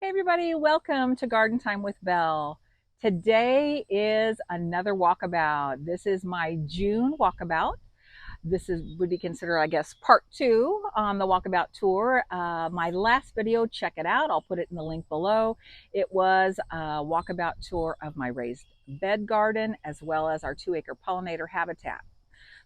Hey everybody, welcome to Garden Time with Belle. Today is another walkabout. This is my June walkabout. This would be considered, I guess, part two on the walkabout tour. My last video, check it out. I'll put it in the link below. It was a walkabout tour of my raised bed garden as well as our 2-acre pollinator habitat.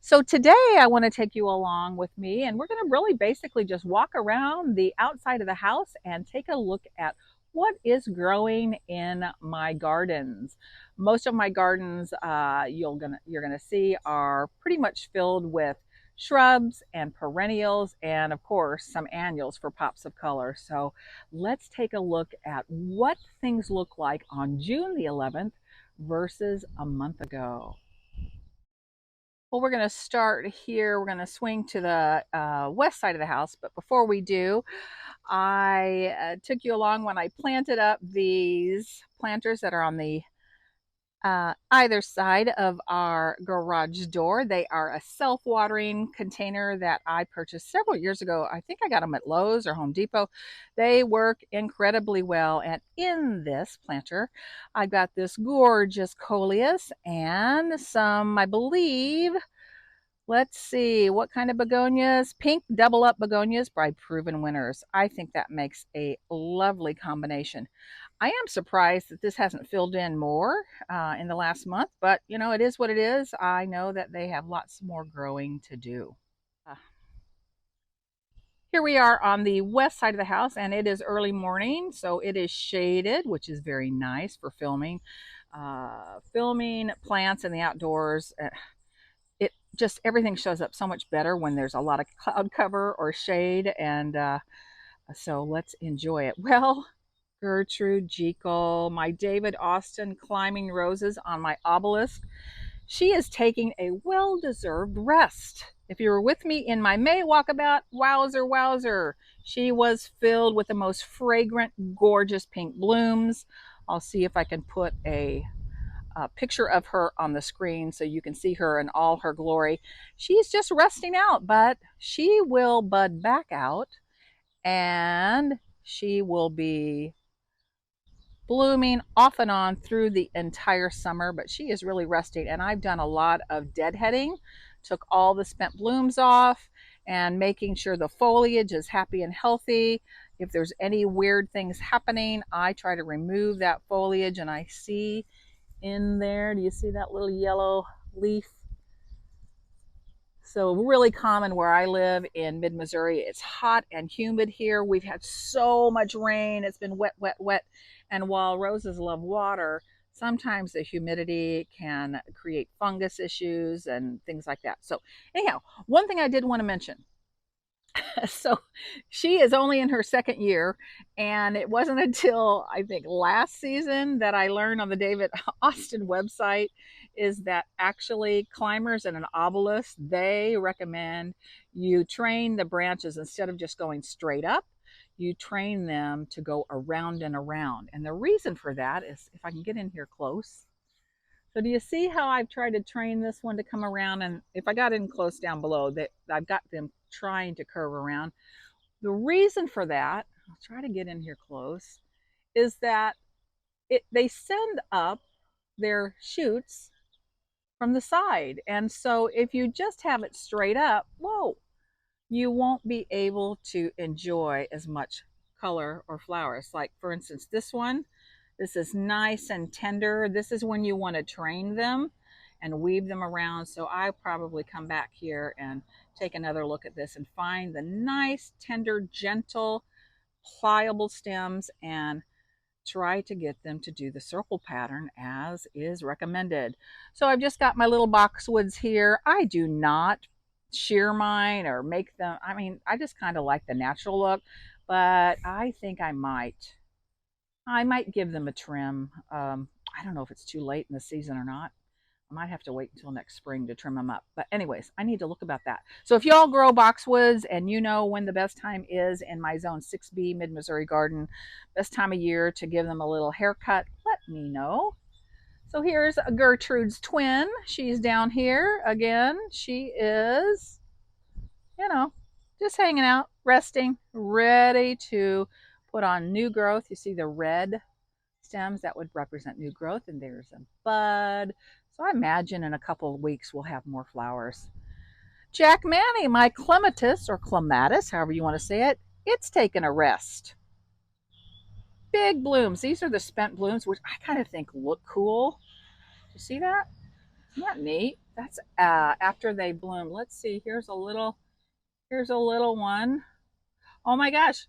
So today I want to take you along with me, and we're going to really basically just walk around the outside of the house and take a look at what is growing in my gardens. Most of my gardens you're gonna see are pretty much filled with shrubs and perennials, and of course some annuals for pops of color. So let's take a look at what things look like on June the 11th versus a month ago. Well, we're going to start here. We're going to swing to the west side of the house. But before we do, I took you along when I planted up these planters that are on the either side of our garage door. They are a self-watering container that I purchased several years ago. I think I got them at Lowe's or Home Depot. They work incredibly well. And in this planter, I got this gorgeous coleus and some, I believe, let's see, what kind of begonias? Pink double up begonias by Proven Winners. I think that makes a lovely combination. I am surprised that this hasn't filled in more in the last month, but you know, it is what it is. I know that they have lots more growing to do. Here we are on the west side of the house, and it is early morning, so it is shaded, which is very nice for filming. Filming plants in the outdoors. It just, everything shows up so much better when there's a lot of cloud cover or shade, and so let's enjoy it. Well, Gertrude Jekyll, my David Austin climbing roses on my obelisk, she is taking a well-deserved rest. If you were with me in my May walkabout, wowzer, wowzer, she was filled with the most fragrant, gorgeous pink blooms. I'll see if I can put a picture of her on the screen so you can see her in all her glory. She's just resting out, but she will bud back out and she will be blooming off and on through the entire summer, but she is really resting. And I've done a lot of deadheading, took all the spent blooms off and making sure the foliage is happy and healthy. If there's any weird things happening, I try to remove that foliage, and I see in there, do you see that little yellow leaf? So really common where I live in mid-Missouri. It's hot and humid here. We've had so much rain. It's been wet, wet, wet. And while roses love water, sometimes the humidity can create fungus issues and things like that. So anyhow, one thing I did want to mention. So she is only in her second year, and it wasn't until I think last season that I learned on the David Austin website is that actually climbers in an obelisk, they recommend you train the branches instead of just going straight up. You train them to go around and around. And the reason for that is, if I can get in here close. So do you see how I've tried to train this one to come around? And if I got in close down below, that I've got them trying to curve around. The reason for that, I'll try to get in here close, is that they send up their shoots from the side. And so if you just have it straight up, whoa, you won't be able to enjoy as much color or flowers. Like for instance, this one, this is nice and tender. This is when you want to train them and weave them around. So I'll probably come back here and take another look at this and find the nice, tender, gentle, pliable stems and try to get them to do the circle pattern as is recommended. So I've just got my little boxwoods here. I do not shear mine or make them. I mean, I just kind of like the natural look, but I think I might give them a trim. I don't know if it's too late in the season or not. I might have to wait until next spring to trim them up. But anyways, I need to look about that. So if y'all grow boxwoods and you know when the best time is in my zone 6B mid-Missouri garden, best time of year to give them a little haircut, let me know. So here's Gertrude's twin. She's down here again. She is, you know, just hanging out, resting, ready to Put on new growth. You see the red stems, that would represent new growth, and there's a bud. So I imagine in a couple of weeks we'll have more flowers. Jack Manny, my clematis or clematis, however you want to say it, it's taken a rest. Big blooms. These are the spent blooms, which I kind of think look cool. You see that? Isn't that neat? That's after they bloom. Let's see. Here's a little one. Oh my gosh.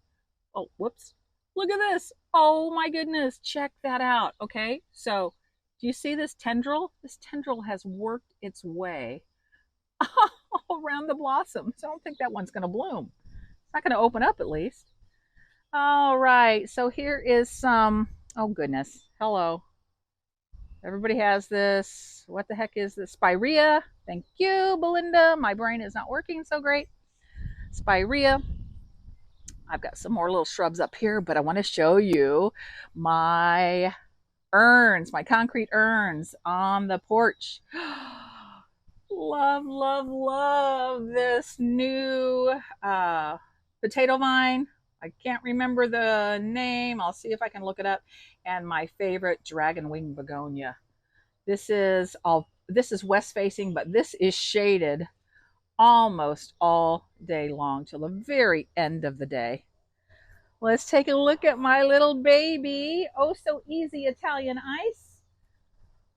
Oh, whoops. Look at this. Oh my goodness. Check that out. Okay. So, do you see this tendril? This tendril has worked its way around the blossom. So I don't think that one's going to bloom. It's not going to open up at least. All right. So here is some. Oh goodness. Hello. Everybody has this. What the heck is this? Spirea. Thank you, Belinda. My brain is not working so great. Spirea. I've got some more little shrubs up here, but I want to show you my urns, my concrete urns on the porch. Love, love, love this new potato vine. I can't remember the name. I'll see if I can look it up. And my favorite dragon wing begonia. This is west facing, but this is shaded almost all day long till the very end of the day. Let's take a look at my little baby. Oh, so easy Italian ice.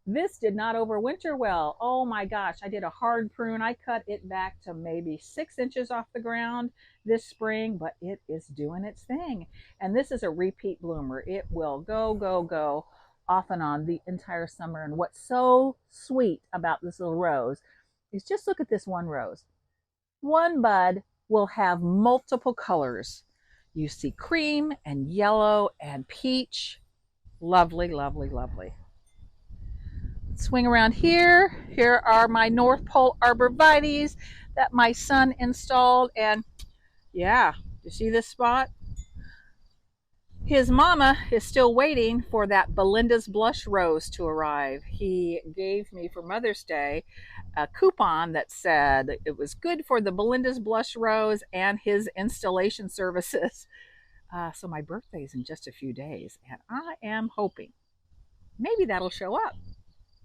This did not overwinter well. Oh my gosh, I did a hard prune. I cut it back to maybe 6 inches off the ground this spring, but it is doing its thing. And this is a repeat bloomer. It will go, go, go off and on the entire summer. And what's so sweet about this little rose is just look at this one rose. One bud will have multiple colors. You see cream and yellow and peach. Lovely, lovely, lovely. Swing around here. Here are my North Pole arborvitaes that my son installed. And yeah, you see this spot? His mama is still waiting for that Belinda's blush rose to arrive. He gave me for Mother's Day a coupon that said it was good for the Belinda's blush rose and his installation services. So my birthday is in just a few days, and I am hoping maybe that'll show up.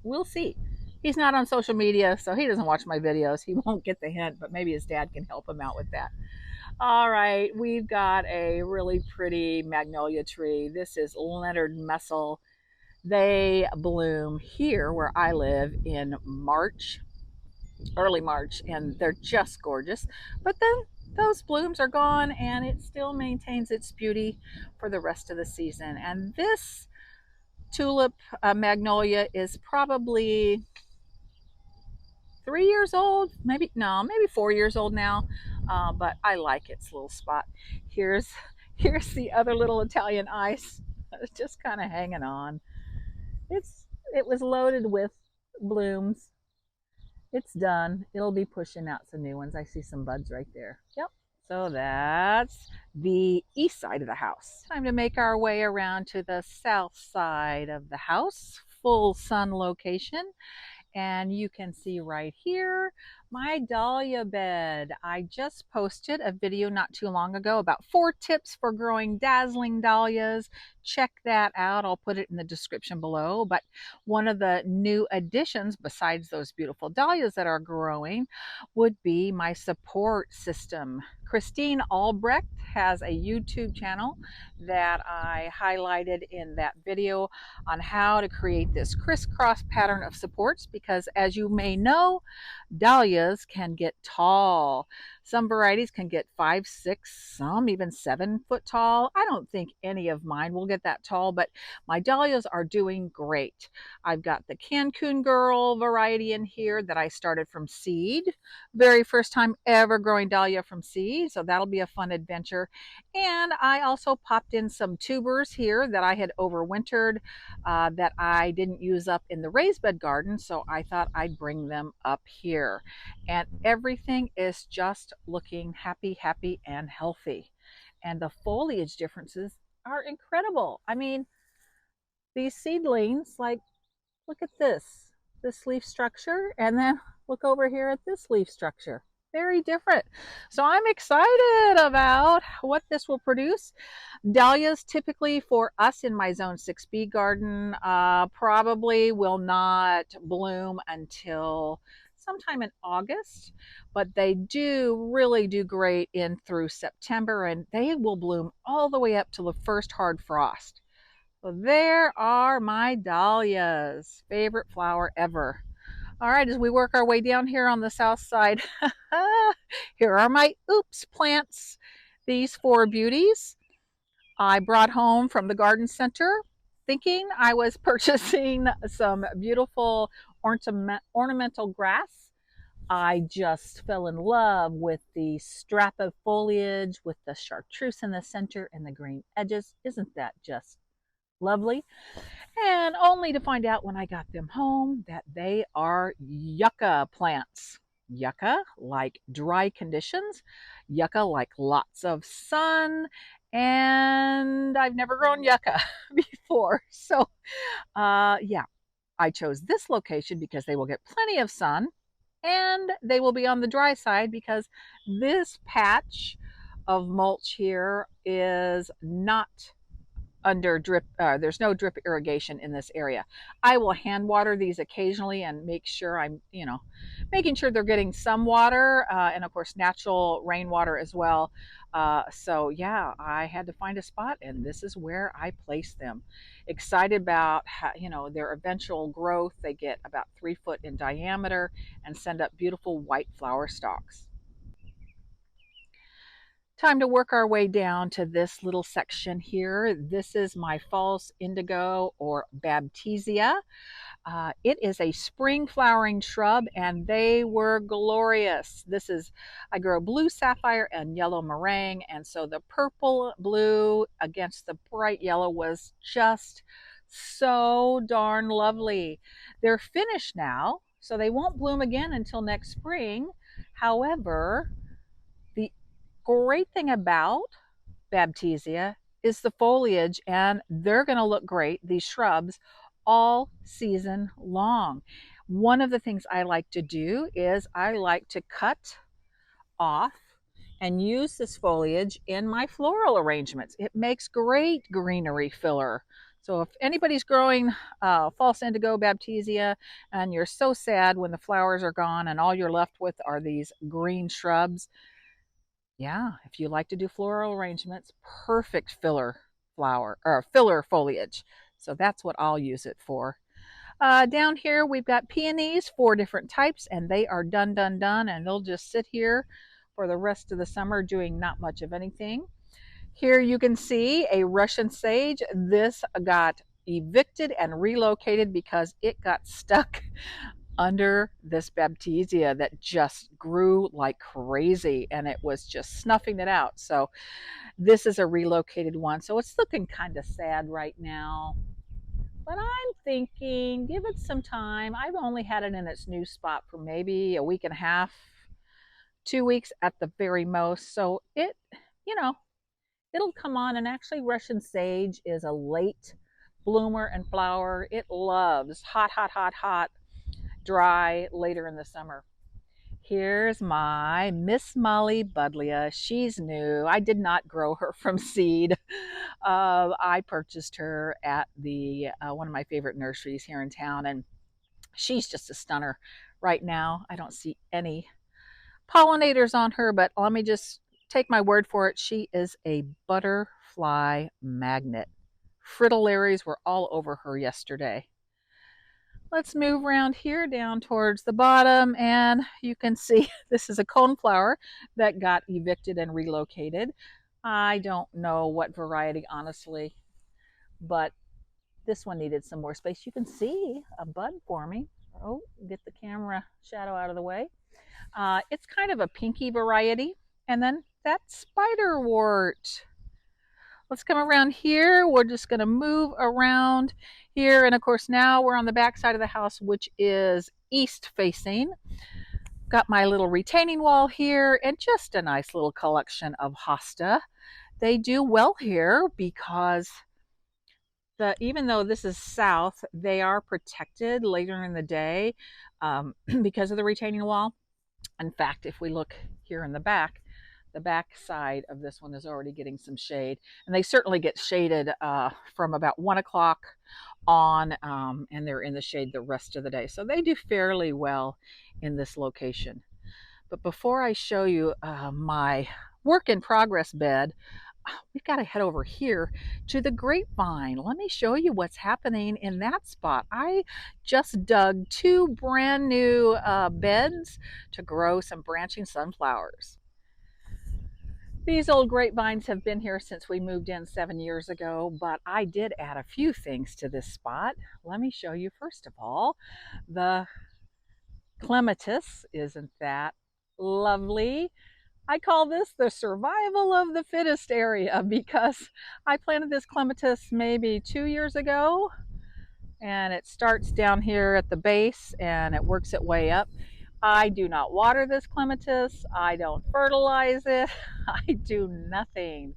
We'll see. He's not on social media, so he doesn't watch my videos. He won't get the hint, but maybe his dad can help him out with that. All right, we've got a really pretty magnolia tree. This is Leonard Messel. They bloom here where I live in March, early March, and they're just gorgeous. But then those blooms are gone and it still maintains its beauty for the rest of the season. And this tulip magnolia is probably 3 years old, maybe 4 years old now, but I like its little spot. Here's the other little Italian ice. It's just kind of hanging on. It was loaded with blooms. It's done. It'll be pushing out some new ones. I see some buds right there. Yep. So that's the east side of the house. Time to make our way around to the south side of the house, full sun location. And you can see right here my dahlia bed. I just posted a video not too long ago about 4 tips for growing dazzling dahlias. Check that out. I'll put it in the description below. But one of the new additions, besides those beautiful dahlias that are growing, would be my support system. Christine Albrecht has a YouTube channel that I highlighted in that video on how to create this crisscross pattern of supports, because as you may know, dahlias can get tall. Some varieties can get 5, 6, some even 7 foot tall. I don't think any of mine will get that tall, but my dahlias are doing great. I've got the Cancun Girl variety in here that I started from seed. Very first time ever growing dahlia from seed, so that'll be a fun adventure. And I also popped in some tubers here that I had overwintered that I didn't use up in the raised bed garden, so I thought I'd bring them up here. And everything is just looking happy, happy, and healthy. And the foliage differences are incredible. I mean, these seedlings, like, look at this leaf structure, and then look over here at this leaf structure. very different. So I'm excited about what this will produce. Dahlias typically for us in my zone 6B garden probably will not bloom until sometime in August, but they do really do great in through September, and they will bloom all the way up to the first hard frost. So there are my dahlias, favorite flower ever. All right, as we work our way down here on the south side, here are my oops plants. These four beauties I brought home from the garden center thinking I was purchasing some beautiful ornamental grass. I just fell in love with the strap of foliage with the chartreuse in the center and the green edges. Isn't that just lovely? And only to find out when I got them home that they are yucca plants. Yucca like dry conditions, yucca like lots of sun, and I've never grown yucca before. So, yeah, I chose this location because they will get plenty of sun and they will be on the dry side because this patch of mulch here is not under drip. There's no drip irrigation in this area. I will hand water these occasionally and make sure I'm, making sure they're getting some water, and of course natural rainwater as well. So yeah, I had to find a spot, and this is where I place them. Excited about their eventual growth. They get about 3 foot in diameter and send up beautiful white flower stalks. Time to work our way down to this little section here. This is my false indigo or baptisia. It is a spring flowering shrub and they were glorious. I grow blue sapphire and yellow meringue, and so the purple blue against the bright yellow was just so darn lovely. They're finished now, so they won't bloom again until next spring. However, the great thing about baptisia is the foliage, and they're going to look great, these shrubs, all season long. One of the things I like to do is I like to cut off and use this foliage in my floral arrangements. It makes great greenery filler. So if anybody's growing false indigo baptisia and you're so sad when the flowers are gone and all you're left with are these green shrubs, yeah, if you like to do floral arrangements, perfect filler flower or filler foliage. So that's what I'll use it for. Down here we've got peonies, 4 different types, and they are done, done, done, and they'll just sit here for the rest of the summer doing not much of anything. Here you can see a Russian sage. This got evicted and relocated because it got stuck under this baptisia that just grew like crazy and it was just snuffing it out. So this is a relocated one. So it's looking kind of sad right now. But I'm thinking, give it some time. I've only had it in its new spot for maybe a week and a half, 2 weeks at the very most. So you know, it'll come on. And actually, Russian sage is a late bloomer and flower. It loves hot, hot, hot, hot, dry later in the summer. Here's my Miss Molly Buddleia. She's new. I did not grow her from seed. I purchased her at the one of my favorite nurseries here in town, and she's just a stunner. Right now, I don't see any pollinators on her, but let me just take my word for it. She is a butterfly magnet. Fritillaries were all over her yesterday. Let's move around here down towards the bottom, and you can see this is a coneflower that got evicted and relocated. I don't know what variety, honestly, but this one needed some more space. You can see a bud forming. Oh, get the camera shadow out of the way. It's kind of a pinky variety. And then that spiderwort. Let's come around here. We're just going to move around here. And of course, now we're on the back side of the house, which is east facing. Got my little retaining wall here and just a nice little collection of hosta. They do well here because even though this is south, they are protected later in the day because of the retaining wall. In fact, if we look here in the back side of this one is already getting some shade. And they certainly get shaded from about 1 o'clock on, and they're in the shade the rest of the day. So they do fairly well in this location. But before I show you my work in progress bed, we've got to head over here to the grapevine. Let me show you what's happening in that spot. I just dug 2 brand new beds to grow some branching sunflowers. These old grapevines have been here since we moved in 7 years ago, but I did add a few things to this spot. Let me show you first of all the clematis. Isn't that lovely? I call this the survival of the fittest area because I planted this clematis maybe 2 years ago, and it starts down here at the base and it works its way up. I do not water this clematis. I don't fertilize it. I do nothing,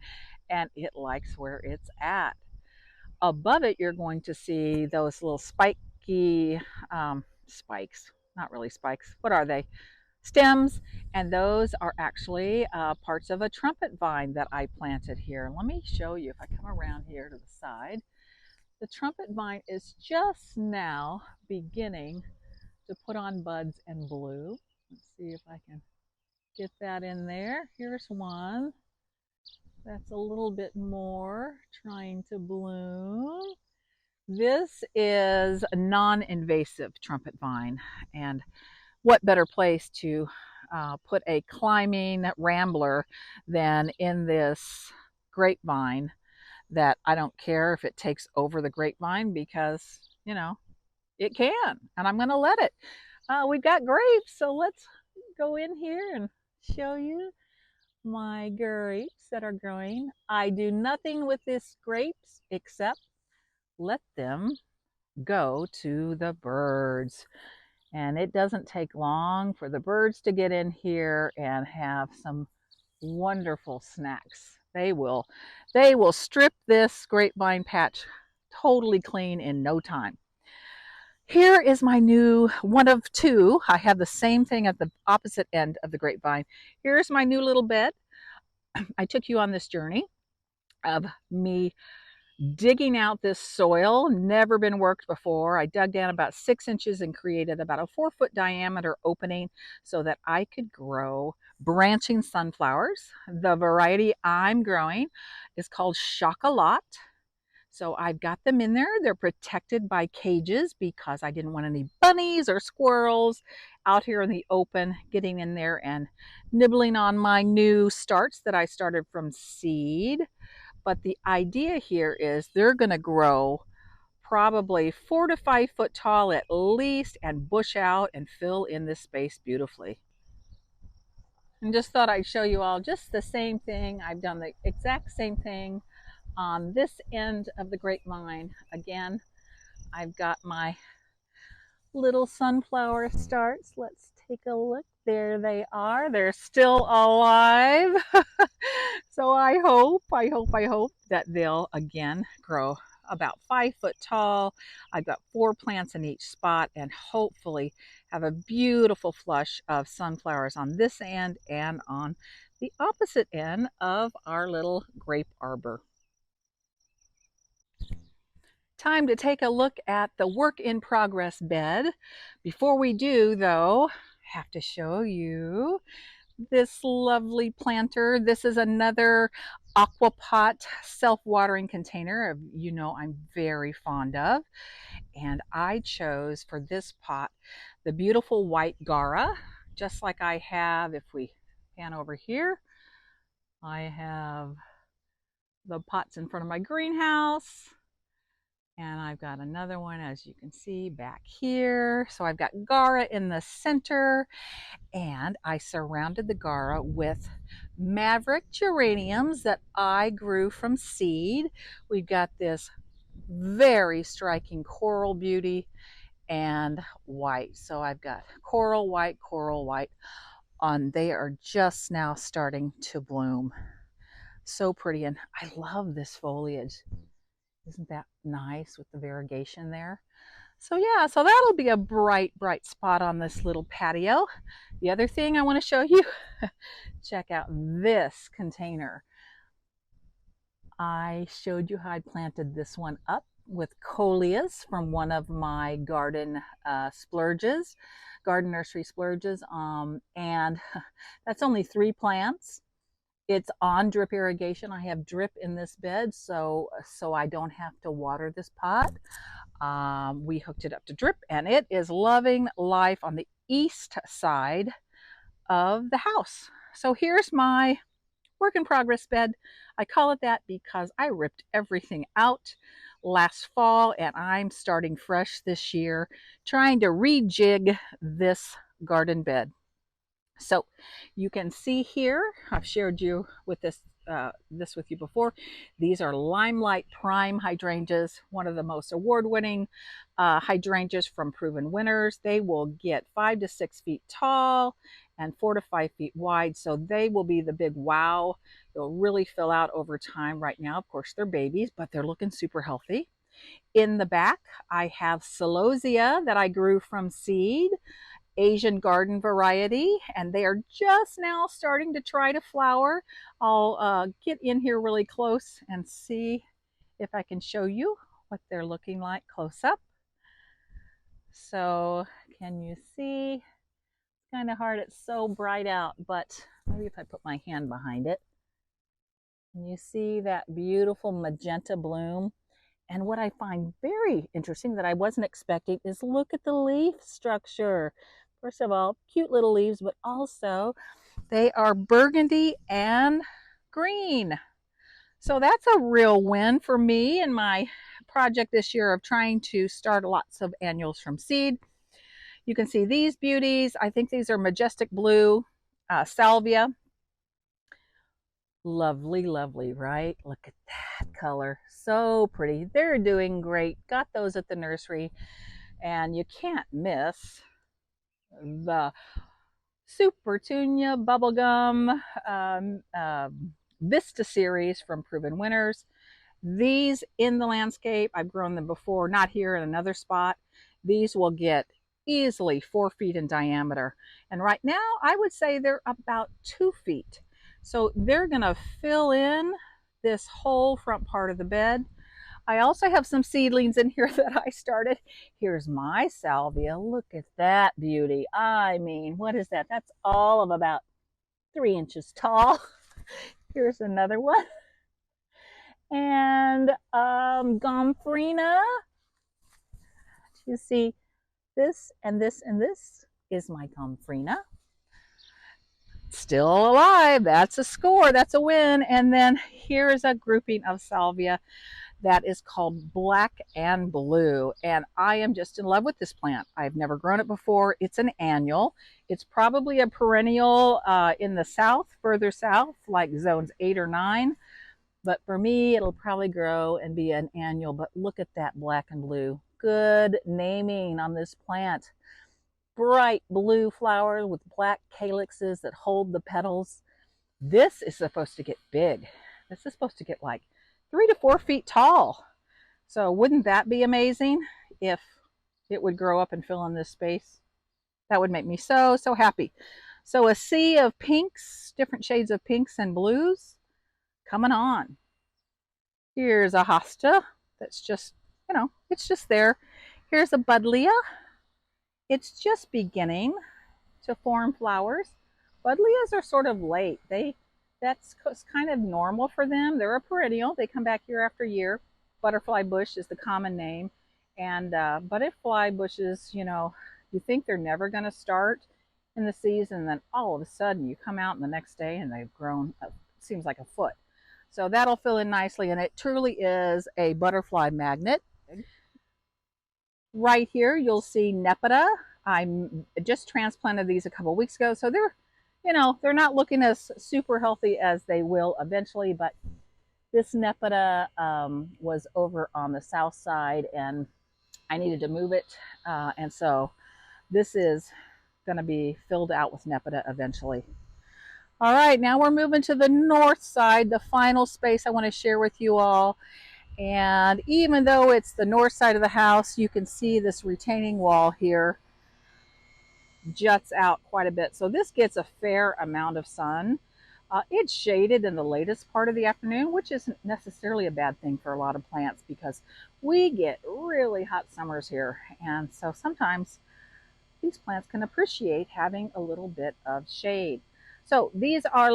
and it likes where it's at. Above it, you're going to see those little spiky spikes. Not really spikes. What are they? Stems, and those are actually parts of a trumpet vine that I planted here. Let me show you if I come around here to the side. The trumpet vine is just now beginning to put on buds and bloom. Let's see if I can get that in there. Here's one that's a little bit more trying to bloom. This is a non-invasive trumpet vine, and what better place to put a climbing rambler than in this grapevine that I don't care if it takes over the grapevine because, you know, it can, and I'm going to let it. We've got grapes, so let's go in here and show you my grapes that are growing. I do nothing with these grapes except let them go to the birds. And it doesn't take long for the birds to get in here and have some wonderful snacks. They will strip this grapevine patch totally clean in no time. Here is my new one of 2. I have the same thing at the opposite end of the grapevine. Here's my new little bed. I took you on this journey of me digging out this soil, never been worked before. I dug down about 6 inches and created about a 4-foot diameter opening so that I could grow branching sunflowers. The variety I'm growing is called Chocolat. So I've got them in there. They're protected by cages because I didn't want any bunnies or squirrels out here in the open getting in there and nibbling on my new starts that I started from seed. But the idea here is they're going to grow probably 4 to 5 foot tall at least and bush out and fill in this space beautifully. And just thought I'd show you all just the same thing. I've done the exact same thing on this end of the grapevine. Again, I've got my little sunflower starts. Let's take a look. There they are. They're still alive. So I hope that they'll again grow about 5 foot tall. I've got 4 plants in each spot and hopefully have a beautiful flush of sunflowers on this end and on the opposite end of our little grape arbor. Time to take a look at the work in progress bed. Before we do though, I have to show you this lovely planter. This is another aquapot self-watering container you know I'm very fond of, and I chose for this pot the beautiful white Gara, just like I have. If we pan over here, I have the pots in front of my greenhouse, and I've got another one, as you can see, back here. So I've got Gara in the center, and I surrounded the Gara with Maverick geraniums that I grew from seed. We've got this very striking coral beauty and white. So I've got coral white on. They are just now starting to bloom. So pretty, and I love this foliage. Isn't that nice with the variegation there? So yeah, so that'll be a bright, bright spot on this little patio. The other thing I want to show you, check out this container. I showed you how I planted this one up with coleus from one of my garden splurges, garden nursery splurges. And that's only 3 plants. It's on drip irrigation. I have drip in this bed, so I don't have to water this pot. We hooked it up to drip, and it is loving life on the east side of the house. So here's my work in progress bed. I call it that because I ripped everything out last fall, and I'm starting fresh this year, trying to rejig this garden bed. So you can see here, I've shared you with this with you before. These are Limelight Prime hydrangeas, one of the most award-winning hydrangeas from proven winners. They will get 5 to 6 feet tall and 4 to 5 feet wide. So they will be the big wow. They'll really fill out over time. Right now, of course, they're babies, but they're looking super healthy. In the back, I have celosia that I grew from seed. Asian garden variety, and they are just now starting to try to flower. I'll get in here really close and see if I can show you what they're looking like close up. So can you see? It's kind of hard, it's so bright out, but maybe if I put my hand behind it. Can you see that beautiful magenta bloom? And what I find very interesting that I wasn't expecting is look at the leaf structure. First of all, cute little leaves, but also they are burgundy and green. So that's a real win for me in my project this year of trying to start lots of annuals from seed. You can see these beauties. I think these are majestic blue salvia. Lovely, lovely, right? Look at that color. So pretty. They're doing great. Got those at the nursery. And you can't miss the Super Tunia Bubblegum Vista series from Proven Winners. These in the landscape, I've grown them before, not here, in another spot. These will get easily 4 feet in diameter. And right now, I would say they're about 2 feet. So they're gonna fill in this whole front part of the bed. I also have some seedlings in here that I started. Here's my salvia. Look at that beauty. I mean, what is that? That's all of about 3 inches tall. Here's another one. And gomphrena. You see this and this and this is my gomphrena. Still alive. That's a score. That's a win. And then here is a grouping of salvia that is called Black and Blue. And I am just in love with this plant. I've never grown it before. It's an annual. It's probably a perennial in the south, further south, like zones 8 or 9. But for me, it'll probably grow and be an annual. But look at that black and blue. Good naming on this plant. Bright blue flowers with black calyxes that hold the petals. This is supposed to get big. This is supposed to get like 3 to 4 feet tall. So wouldn't that be amazing if it would grow up and fill in this space? That would make me so, so happy. So a sea of pinks, different shades of pinks and blues coming on. Here's a hosta that's just, it's just there. Here's a buddleia. It's just beginning to form flowers. Buddleias are sort of late. That's kind of normal for them. They're a perennial. They come back year after year. Butterfly bush is the common name. And butterfly bushes, you think they're never going to start in the season, then all of a sudden you come out and the next day and they've grown, seems like a foot. So that'll fill in nicely, and it truly is a butterfly magnet. Right here, you'll see Nepeta. I just transplanted these a couple weeks ago, so they're not looking as super healthy as they will eventually, but this Nepeta was over on the south side, and I needed to move it, and so this is going to be filled out with Nepeta eventually. All right, now we're moving to the north side, the final space I want to share with you all. And even though it's the north side of the house, you can see this retaining wall here juts out quite a bit. So this gets a fair amount of sun. It's shaded in the latest part of the afternoon, which isn't necessarily a bad thing for a lot of plants because we get really hot summers here. And so sometimes these plants can appreciate having a little bit of shade. So these are,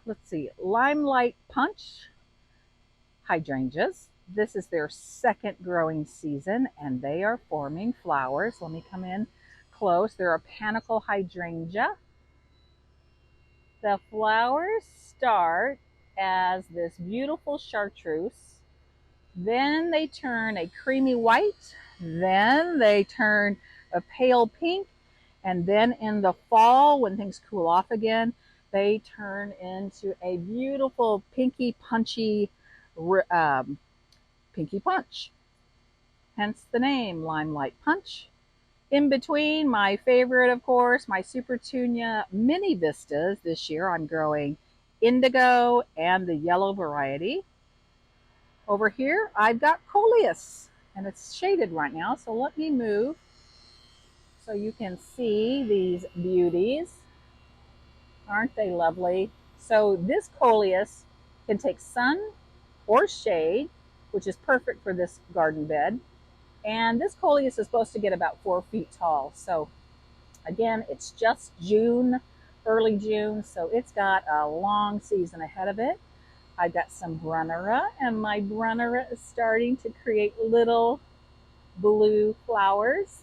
let's see, limelight punch hydrangeas. This is their second growing season and they are forming flowers. Let me come in close. They're a panicle hydrangea. The flowers start as this beautiful chartreuse. Then they turn a creamy white. Then they turn a pale pink. And then in the fall, when things cool off again, they turn into a beautiful pinky punchy pinky punch. Hence the name Limelight Punch. In between, my favorite, of course, my Supertunia mini vistas. This year I'm growing indigo and the yellow variety. Over here, I've got coleus, and it's shaded right now, so let me move so you can see these beauties. Aren't they lovely? So this coleus can take sun or shade, which is perfect for this garden bed. And this coleus is supposed to get about 4 feet tall. So again, it's just June, early June, so it's got a long season ahead of it. I've got some Brunnera, and my Brunnera is starting to create little blue flowers.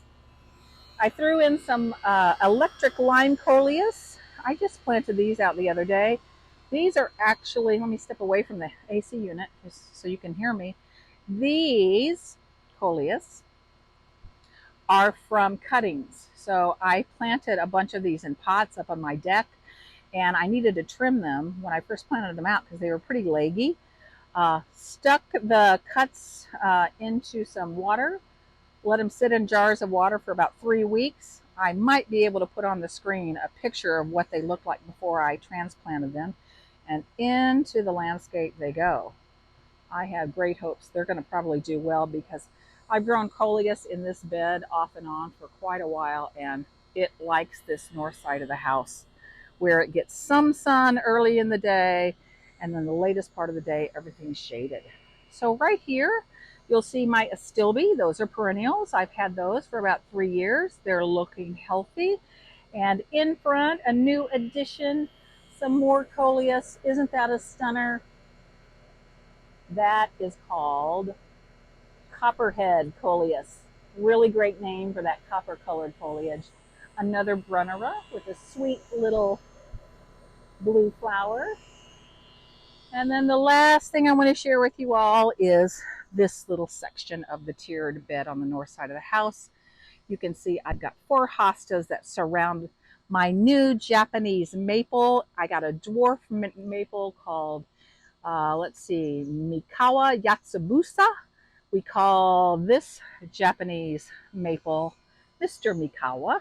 I threw in some electric lime coleus. I just planted these out the other day. These are actually, let me step away from the AC unit so you can hear me. These coleus are from cuttings. So I planted a bunch of these in pots up on my deck, and I needed to trim them when I first planted them out because they were pretty leggy. Stuck the cuts into some water, let them sit in jars of water for about 3 weeks. I might be able to put on the screen a picture of what they looked like before I transplanted them, and into the landscape they go. I have great hopes they're going to probably do well because I've grown coleus in this bed off and on for quite a while, and it likes this north side of the house where it gets some sun early in the day, and then the latest part of the day, everything's shaded. So right here, you'll see my astilbe. Those are perennials. I've had those for about 3 years. They're looking healthy. And in front, a new addition, some more coleus. Isn't that a stunner? That is called Copperhead coleus. Really great name for that copper colored foliage. Another Brunnera with a sweet little blue flower. And then the last thing I want to share with you all is this little section of the tiered bed on the north side of the house. You can see I've got 4 hostas that surround my new Japanese maple. I got a dwarf maple called, let's see, Mikawa Yatsubusa. We call this Japanese maple Mr. Mikawa.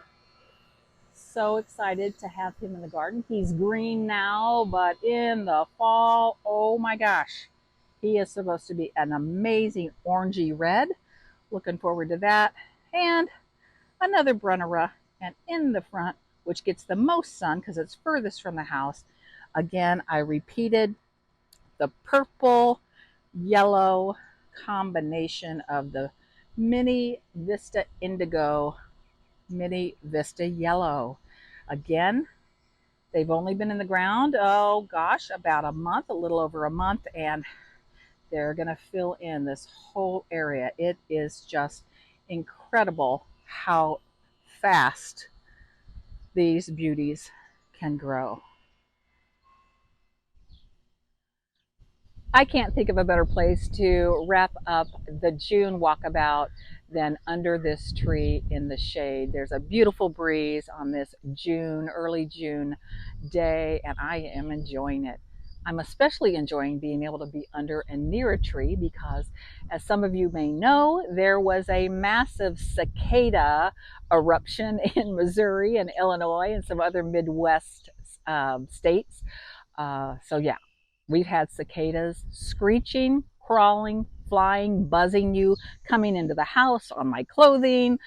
So excited to have him in the garden. He's green now, but in the fall, oh my gosh, he is supposed to be an amazing orangey red. Looking forward to that. And another Brunnera, and in the front, which gets the most sun because it's furthest from the house, again, I repeated the purple yellow combination of the Mini Vista Indigo, Mini Vista Yellow. Again, they've only been in the ground, oh gosh, about a month, a little over a month, and they're going to fill in this whole area. It is just incredible how fast these beauties can grow. I can't think of a better place to wrap up the June walkabout than under this tree in the shade. There's a beautiful breeze on this June, early June day, and I am enjoying it. I'm especially enjoying being able to be under and near a tree because, as some of you may know, there was a massive cicada eruption in Missouri and Illinois and some other Midwest states. So yeah, we've had cicadas screeching, crawling, flying, buzzing you, coming into the house on my clothing.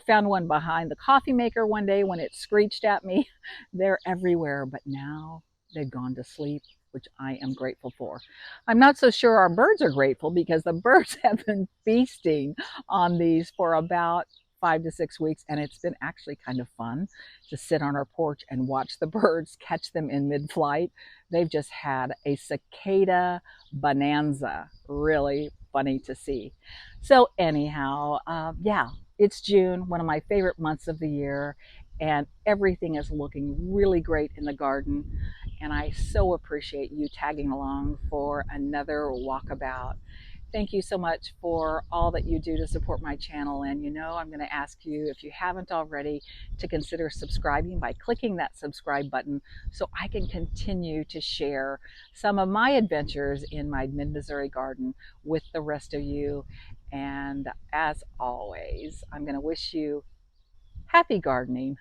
Found one behind the coffee maker one day when it screeched at me. They're everywhere, but now they've gone to sleep, which I am grateful for. I'm not so sure our birds are grateful because the birds have been feasting on these for about 5 to 6 weeks, and it's been actually kind of fun to sit on our porch and watch the birds, catch them in mid-flight. They've just had a cicada bonanza. Really funny to see. So anyhow, yeah, it's June, one of my favorite months of the year, and everything is looking really great in the garden. And I so appreciate you tagging along for another walkabout. Thank you so much for all that you do to support my channel. And I'm going to ask you, if you haven't already, to consider subscribing by clicking that subscribe button so I can continue to share some of my adventures in my mid-Missouri garden with the rest of you. And as always, I'm going to wish you happy gardening.